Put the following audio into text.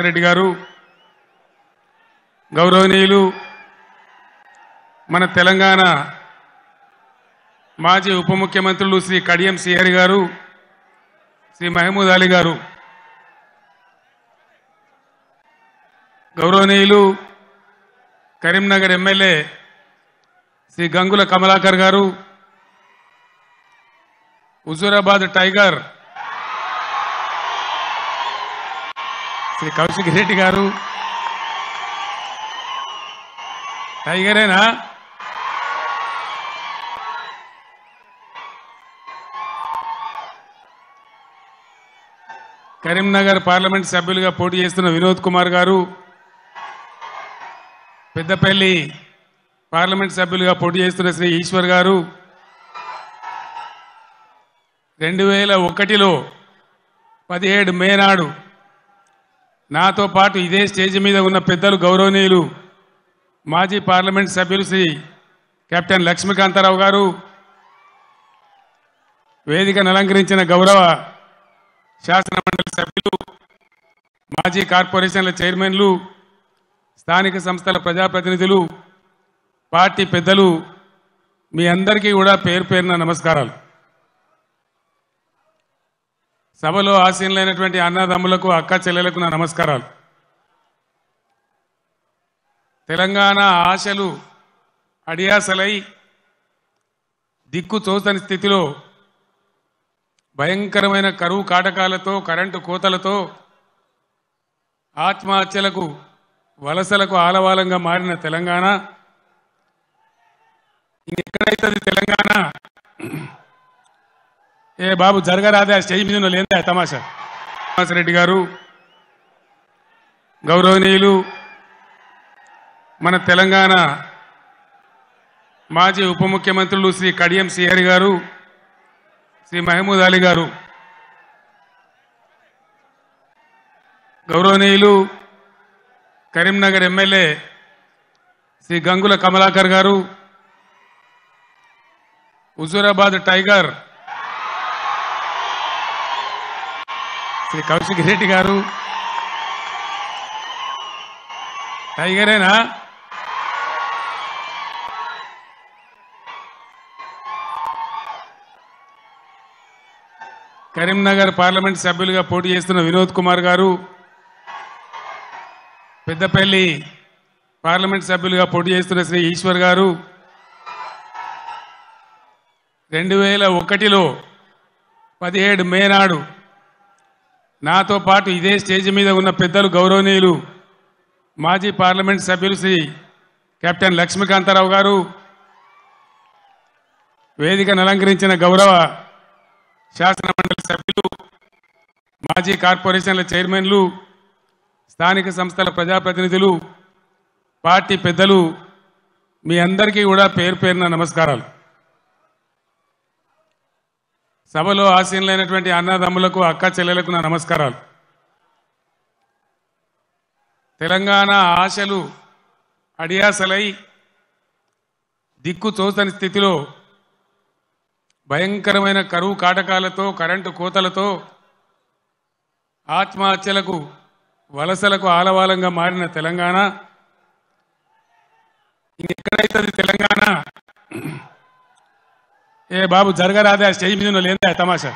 రెడ్డి గారు, గౌరవనీయులు మన తెలంగాణ మాజీ ఉప ముఖ్యమంత్రులు శ్రీ కడియం శ్రీహరి గారు, శ్రీ మహమూద్ అలీ గారు, గౌరవనీయులు కరీంనగర్ ఎమ్మెల్యే శ్రీ గంగుల కమలాకర్ గారు, హుజూరాబాద్ టైగర్ శ్రీ కౌశిక్ రెడ్డి గారు, టైగరేనా కరీంనగర్ పార్లమెంట్ సభ్యులుగా పోటీ చేస్తున్న వినోద్ కుమార్ గారు, పెద్దపల్లి పార్లమెంట్ సభ్యులుగా పోటీ చేస్తున్న శ్రీ ఈశ్వర్ గారు, 2001లో 17 మే నాడు నాతో పాటు ఇదే స్టేజ్ మీద ఉన్న పెద్దలు గౌరవనీయులు మాజీ పార్లమెంట్ సభ్యులు శ్రీ కెప్టెన్ లక్ష్మీకాంతారావు గారు, వేదికను అలంకరించిన గౌరవ శాసనమండలి సభ్యులు, మాజీ కార్పొరేషన్ల చైర్మన్లు, స్థానిక సంస్థల ప్రజాప్రతినిధులు, పార్టీ పెద్దలు, మీ అందరికీ కూడా పేరు పేరున నమస్కారాలు. సభలో ఆసీనులైనటువంటి అన్నదమ్ములకు, అక్క చెల్లెలకు నా నమస్కారాలు. తెలంగాణ ఆశలు అడియాసలై దిక్కు తోచని స్థితిలో భయంకరమైన కరువు కాటకాలతో, కరెంటు కోతలతో, ఆత్మహత్యలకు, వలసలకు ఆలవాలంగా మారిన తెలంగాణ ఇంకెక్కడైతుంది తెలంగాణ? ఏ బాబు జరగరాదే, ఆ స్టేజ్ మీద లేదా తమాషా. రెడ్డి గారు, గౌరవనీయులు మన తెలంగాణ మాజీ ఉప ముఖ్యమంత్రులు శ్రీ కడియం శ్రీహరి గారు, శ్రీ మహమూద్ అలీ గారు, గౌరవనీయులు కరీంనగర్ ఎమ్మెల్యే శ్రీ గంగుల కమలాకర్ గారు, హుజూరాబాద్ టైగర్ శ్రీ కౌశిక్ రెడ్డి గారు, టైగరేనా కరీంనగర్ పార్లమెంట్ సభ్యులుగా పోటీ చేస్తున్న వినోద్ కుమార్ గారు, పెద్దపల్లి పార్లమెంట్ సభ్యులుగా పోటీ చేస్తున్న శ్రీ ఈశ్వర్ గారు, 2001లో 17 మే నాడు నాతో పాటు ఇదే స్టేజ్ మీద ఉన్న పెద్దలు గౌరవనీయులు మాజీ పార్లమెంట్ సభ్యులు శ్రీ కెప్టెన్ లక్ష్మీకాంతారావు గారు, వేదికను అలంకరించిన గౌరవ శాసనమండలి సభ్యులు, మాజీ కార్పొరేషన్ల చైర్మన్లు, స్థానిక సంస్థల ప్రజాప్రతినిధులు, పార్టీ పెద్దలు, మీ అందరికీ కూడా పేరు పేరున నమస్కారాలు. సభలో ఆసీనులైనటువంటి అన్నదమ్ములకు, అక్క చెల్లెలకు నా నమస్కారాలు. తెలంగాణ ఆశలు అడియాసలై దిక్కు తోచని స్థితిలో భయంకరమైన కరువు కాటకాలతో, కరెంటు కోతలతో, ఆత్మహత్యలకు, వలసలకు ఆలవాలంగా మారిన తెలంగాణ ఇంకెక్కడైతుంది తెలంగాణ? ఏ బాబు జరగరాదే, ఆ స్టేజ్ మీద లేదా తమాషా.